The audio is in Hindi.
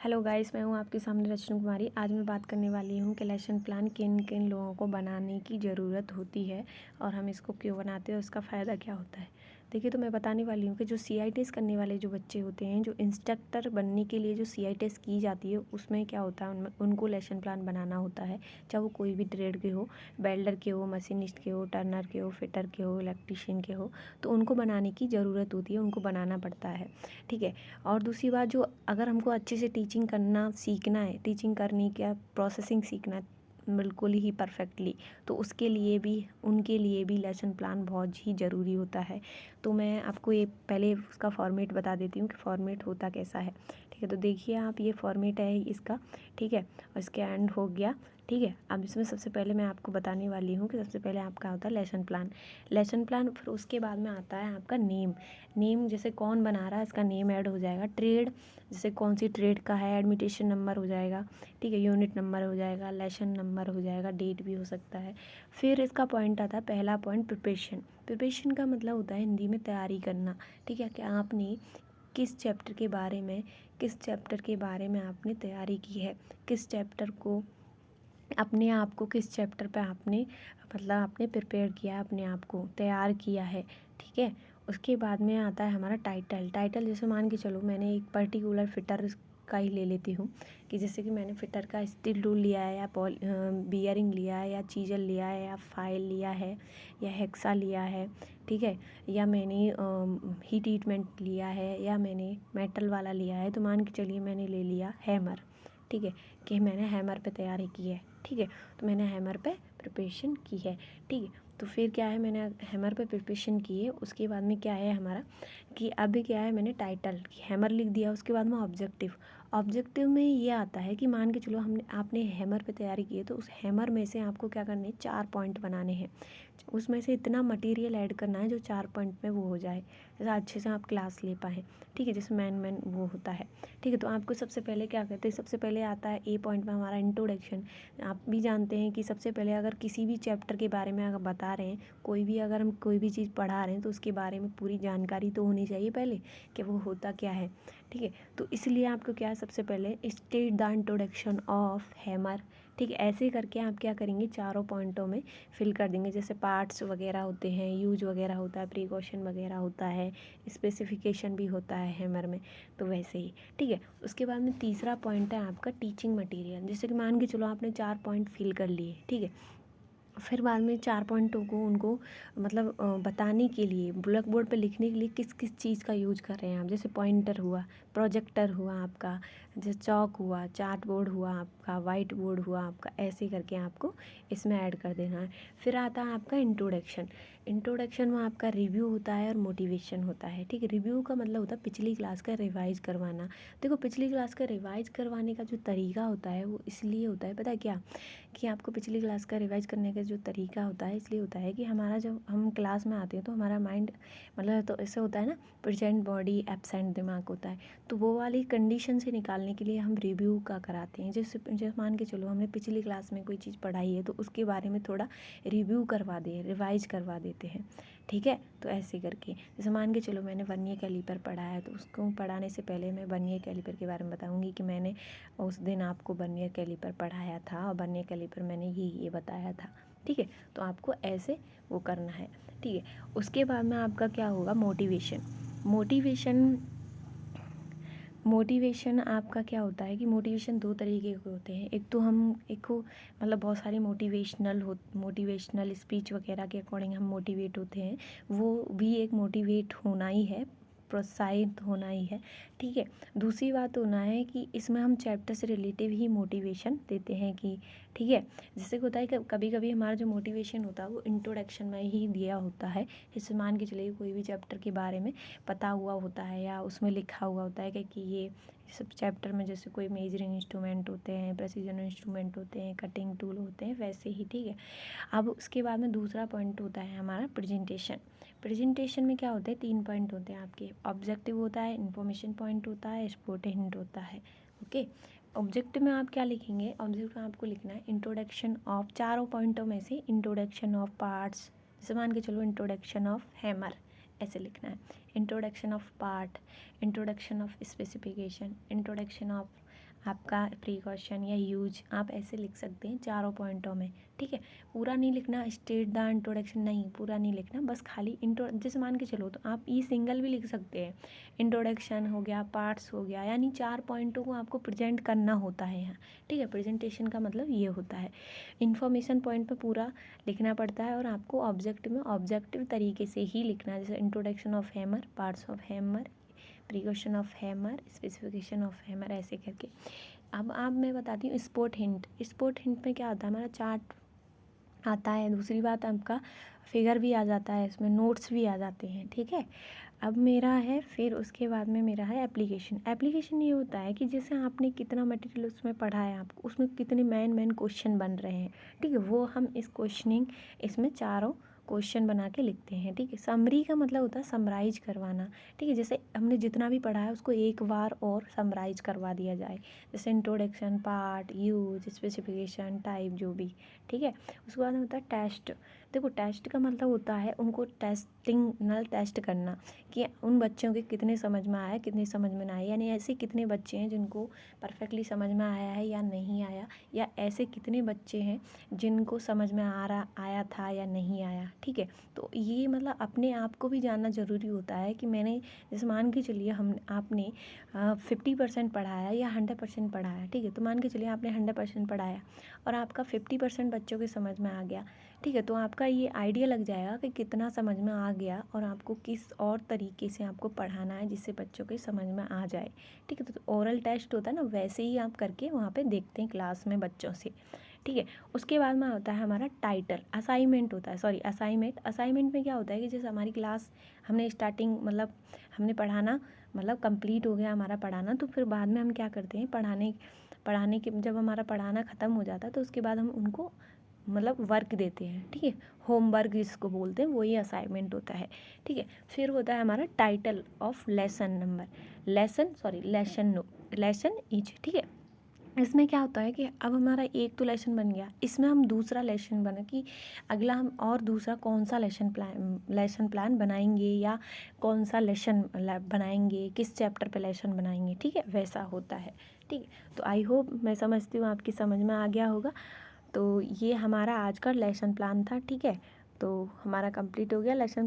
हेलो गाइस, मैं हूँ आपके सामने रचना कुमारी। आज मैं बात करने वाली हूँ कि लेसन प्लान किन किन लोगों को बनाने की ज़रूरत होती है और हम इसको क्यों बनाते हैं और उसका फ़ायदा क्या होता है। देखिए, तो मैं बताने वाली हूँ कि जो सीआईटीएस करने वाले जो बच्चे होते हैं, जो इंस्ट्रक्टर बनने के लिए जो सीआईटीएस की जाती है, उसमें क्या होता है, उनमें उनको लेसन प्लान बनाना होता है। चाहे वो कोई भी ट्रेड के हो, वेल्डर के हो, मशीनिस्ट के हो, टर्नर के हो, फिटर के हो, इलेक्ट्रीशियन के हो, तो उनको बनाने की ज़रूरत होती है, उनको बनाना पड़ता है। ठीक है। और दूसरी बात, जो अगर हमको अच्छे से टीचिंग करना सीखना है, टीचिंग करने का प्रोसेसिंग सीखना है बिल्कुल ही परफेक्टली, तो उसके लिए भी उनके लिए भी लेसन प्लान बहुत ही ज़रूरी होता है। तो मैं आपको ये पहले उसका फॉर्मेट बता देती हूँ कि फॉर्मेट होता कैसा है। ठीक है, तो देखिए आप, ये फॉर्मेट है इसका। ठीक है, और इसके एंड हो गया। ठीक है, अब इसमें सबसे पहले मैं आपको बताने वाली हूँ कि सबसे पहले आपका होता है लेसन प्लान। लेसन प्लान, फिर उसके बाद में आता है आपका नेम जैसे कौन बना रहा है, इसका नेम ऐड हो जाएगा। ट्रेड, जैसे कौन सी ट्रेड का है, एडमिटेशन नंबर हो जाएगा। ठीक है, यूनिट नंबर हो जाएगा, लेसन नंबर हो जाएगा, डेट भी हो सकता है। फिर इसका पॉइंट आता है, पहला पॉइंट प्रिपरेशन। प्रिपरेशन का मतलब होता है हिंदी में तैयारी करना। ठीक है, कि आपने किस चैप्टर के बारे में आपने तैयारी की है, किस चैप्टर को अपने आप को किस चैप्टर पे आपने मतलब आपने प्रिपेयर किया है, अपने आप को तैयार किया है। ठीक है, उसके बाद में आता है हमारा टाइटल। जैसे मान के चलो, मैंने एक पर्टिकुलर फिटर का ही ले लेती हूँ कि जैसे कि मैंने फिटर का स्टील टूल लिया है, या बियरिंग लिया है, या चीजल लिया है, या फाइल लिया है, या हेक्सा लिया है। ठीक है, या मैंने हीट ट्रीटमेंट लिया है, या मैंने मेटल वाला लिया है। तो मान के चलिए मैंने ले लिया हैमर। ठीक है, कि मैंने हैमर पे तैयारी की है। ठीक है, तो मैंने हैमर पे प्रिपरेशन की है। ठीक है, तो फिर क्या है, मैंने हैमर पे प्रिपरेशन की है। उसके बाद में क्या है हमारा कि अभी क्या है, मैंने टाइटल की हैमर लिख दिया। उसके बाद में ऑब्जेक्टिव में ये आता है कि मान के चलो हमने आपने हैमर पे तैयारी की है, तो उस हैमर में से आपको क्या करना है, 4 पॉइंट बनाने हैं। उसमें से इतना मटेरियल ऐड करना है जो 4 पॉइंट में वो हो जाए, जैसा अच्छे से आप क्लास ले पाएँ। ठीक है, जैसे मैन वो होता है। ठीक है, तो आपको सबसे पहले क्या कहते हैं, सबसे पहले आता है ए पॉइंट में हमारा इंट्रोडक्शन। आप भी जानते हैं कि सबसे पहले अगर किसी भी चैप्टर के बारे में अगर बता रहे हैं, अगर हम कोई भी चीज़ पढ़ा रहे हैं, तो उसके बारे में पूरी जानकारी तो होनी चाहिए पहले कि वो होता क्या है। ठीक है, तो इसलिए आपको क्या है, सबसे पहले state the introduction of hammer. ठीक है, ऐसे करके आप क्या करेंगे, चारों पॉइंटों में फिल कर देंगे। जैसे पार्ट्स वगैरह होते हैं, यूज वगैरह होता है, प्रिकॉशन वगैरह होता है, स्पेसिफिकेशन भी होता है हैमर में, तो वैसे ही। ठीक है, उसके बाद में तीसरा पॉइंट है आपका टीचिंग मटेरियल। जैसे कि मान के चलो आपने 4 पॉइंट फिल कर लिए। ठीक है, फिर बाद में 4 पॉइंटों को उनको मतलब बताने के लिए, ब्लैक बोर्ड पे लिखने के लिए किस किस चीज़ का यूज कर रहे हैं आप। जैसे पॉइंटर हुआ, प्रोजेक्टर हुआ आपका, जैसे चॉक हुआ, चार्ट बोर्ड हुआ आपका, वाइट बोर्ड हुआ आपका, ऐसे करके आपको इसमें ऐड कर देना है। फिर आता है आपका इंट्रोडक्शन में आपका रिव्यू होता है और मोटिवेशन होता है। ठीक है, रिव्यू का मतलब होता है पिछली क्लास का रिवाइज करवाना। देखो, पिछली क्लास का रिवाइज करवाने का जो तरीका होता है वो इसलिए होता है, पता है क्या, कि आपको पिछली क्लास का रिवाइज करने का जो तरीका होता है इसलिए होता है कि हमारा जब हम क्लास में आते हैं तो हमारा माइंड मतलब तो ऐसे होता है ना, प्रेजेंट बॉडी एब्सेंट दिमाग होता है। तो वो वाली कंडीशन से निकालने के लिए हम रिव्यू का कराते हैं। जैसे मान के चलो हमने पिछली क्लास में कोई चीज़ पढ़ाई है, तो उसके बारे में थोड़ा रिव्यू करवा दे, रिवाइज करवा देते हैं। ठीक है, तो ऐसे करके, जैसे मान के चलो मैंने वर्नियर कैलिपर पढ़ा है, तो उसको पढ़ाने से पहले मैं वर्नियर कैलिपर के बारे में बताऊंगी कि मैंने उस दिन आपको वर्नियर कैलिपर पढ़ाया था और वर्नियर कैलिपर मैंने ये बताया था। ठीक है, तो आपको ऐसे वो करना है। ठीक है, उसके बाद में आपका क्या होगा, मोटिवेशन आपका क्या होता है कि मोटिवेशन 2 तरीके के होते हैं। एक को मतलब बहुत सारे मोटिवेशनल स्पीच वगैरह के अकॉर्डिंग हम मोटिवेट होते हैं, वो भी एक मोटिवेट होना ही है, प्रोत्साहित होना ही है। ठीक है, दूसरी बात होना है कि इसमें हम चैप्टर से रिलेटिव ही मोटिवेशन देते हैं कि ठीक है, जैसे कि होता है कि कभी कभी हमारा जो मोटिवेशन होता है वो इंट्रोडक्शन में ही दिया होता है। जैसे मान के चलिए कोई भी चैप्टर के बारे में पता हुआ होता है या उसमें लिखा हुआ होता है कि ये सब चैप्टर में जैसे कोई मेजरिंग इंस्ट्रूमेंट होते हैं, प्रेसिजन इंस्ट्रूमेंट होते हैं, कटिंग टूल होते हैं, वैसे ही। ठीक है, अब उसके बाद में दूसरा पॉइंट होता है हमारा प्रेजेंटेशन में क्या होता है, 3 पॉइंट होते हैं आपके। ऑब्जेक्टिव होता है, इन्फॉर्मेशन पॉइंट होता है, स्पोर्ट हिंट होता है। ओके, ऑब्जेक्टिव में आप क्या लिखेंगे, ऑब्जेक्टिव में आपको लिखना है इंट्रोडक्शन ऑफ, चारों पॉइंटों में से इंट्रोडक्शन ऑफ पार्ट्स। जैसे मान के चलो इंट्रोडक्शन ऑफ हैमर, ऐसे लिखना है। Introduction of part, introduction of specification, introduction of आपका प्रिकॉशन या यूज आप ऐसे लिख सकते हैं चारों पॉइंटों में, ठीक है। पूरा नहीं लिखना, स्टेट द इंट्रोडक्शन नहीं, पूरा नहीं लिखना, बस खाली जैसे मान के चलो तो आप ये सिंगल भी लिख सकते हैं, इंट्रोडक्शन हो गया, पार्ट्स हो गया, यानी 4 पॉइंटों को आपको प्रेजेंट करना होता है यहाँ, ठीक है। प्रेजेंटेशन का मतलब ये होता है, इन्फॉर्मेशन पॉइंट पे पूरा लिखना पड़ता है और आपको ऑब्जेक्ट में ऑब्जेक्टिव तरीके से ही लिखना है, जैसे introduction of hammer, parts of hammer, precaution of hammer, specification of hammer, ऐसे करके। अब आप मैं बताती हूँ स्पोर्ट हिंट। स्पोर्ट हिंट में क्या होता है, हमारा चार्ट आता है, दूसरी बात आपका फिगर भी आ जाता है, इसमें नोट्स भी आ जाते हैं, ठीक है। अब मेरा है, फिर उसके बाद में मेरा है एप्लीकेशन। एप्लीकेशन ये होता है कि जैसे आपने कितना मटेरियल उसमें पढ़ा है, आपको उसमें कितने मेन क्वेश्चन बन रहे हैं, ठीक है, वो हम इस क्वेश्चनिंग इसमें चारों क्वेश्चन बना के लिखते हैं, ठीक है। समरी का मतलब होता है समराइज करवाना, ठीक है। जैसे हमने जितना भी पढ़ा है उसको एक बार और समराइज करवा दिया जाए, जैसे introduction, part, use, specification, type, जो भी, ठीक है। उसके बाद होता है टेस्ट। देखो टेस्ट का मतलब होता है उनको टेस्टिंग टेस्ट करना कि उन बच्चों के कितने समझ में आया, कितने समझ में ना आया, यानी ऐसे कितने बच्चे हैं जिनको परफेक्टली समझ में आया है या नहीं आया, या ऐसे कितने बच्चे हैं जिनको समझ में आया था या नहीं आया, ठीक है। तो ये मतलब अपने आप को भी जानना ज़रूरी होता है कि मैंने, जैसे मान के चलिए आपने 50% पढ़ाया या 100% पढ़ाया, ठीक है। तो मान के चलिए आपने 100% पढ़ाया और आपका 50% बच्चों के समझ में आ गया, ठीक है। तो आपका ये आइडिया लग जाएगा कि कितना समझ में आ गया और आपको किस और तरीके से आपको पढ़ाना है जिससे बच्चों के समझ में आ जाए, ठीक है। तो ओरल टेस्ट होता है ना, वैसे ही आप करके वहाँ पे देखते हैं क्लास में बच्चों से, ठीक है। उसके बाद में होता है हमारा टाइटल, असाइनमेंट होता है, सॉरी असाइनमेंट में क्या होता है कि जैसे हमारी क्लास हमने स्टार्टिंग मतलब हमने पढ़ाना मतलब कंप्लीट हो गया हमारा पढ़ाना, तो फिर बाद में हम क्या करते हैं, पढ़ाने के जब हमारा पढ़ाना ख़त्म हो जाता है तो उसके बाद हम उनको मतलब वर्क देते हैं, ठीक है। होमवर्क जिसको बोलते हैं वही असाइनमेंट होता है, ठीक है। फिर होता है हमारा title of lesson number, lesson each, ठीक है। इसमें क्या होता है कि अब हमारा एक तो लेसन बन गया, इसमें हम दूसरा लेसन बना कि अगला हम और दूसरा कौन सा लेसन प्लान बनाएंगे या कौन सा लेसन बनाएंगे, किस चैप्टर पे लेसन बनाएंगे, ठीक है, वैसा होता है, ठीक है। तो आई होप, मैं समझती हूँ आपकी समझ में आ गया होगा। तो ये हमारा आज का लेसन प्लान था, ठीक है। तो हमारा कंप्लीट हो गया लेसन